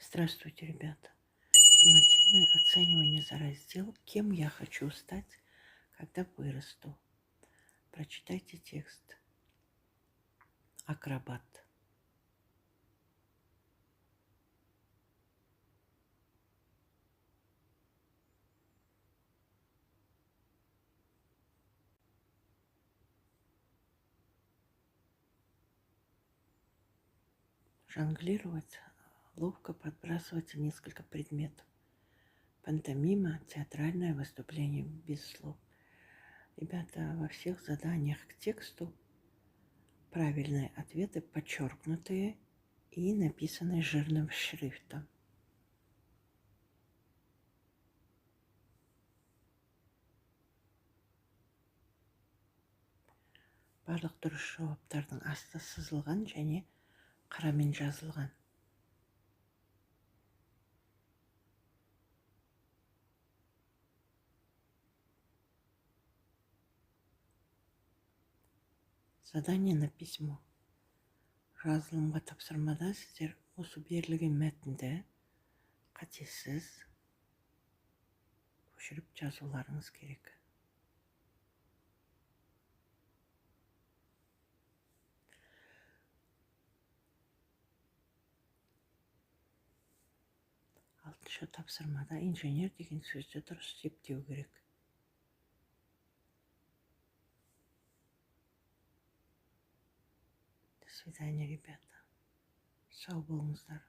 Здравствуйте, ребята. Суммативное оценивание за раздел «Кем я хочу стать, когда вырасту». Прочитайте текст. Акробат. Жонглировать, ловко подбрасывать несколько предметов. Пантомима, театральное выступление без слов. Ребята, во всех заданиях к тексту правильные ответы подчеркнутые и написаны жирным шрифтом. Барлық дұрыс жауаптардың асты сызылған және қарамен жазылған. Задание на письмо. Жазылымға тапсырмада сіздер осы берілген мәтінді қатесіз көшіріп жазуларыңыз керек. Алтыншы тапсырмада инженер деген сөзді дұрыс септеу керек. До свидания, ребята. Сау болыңыздар.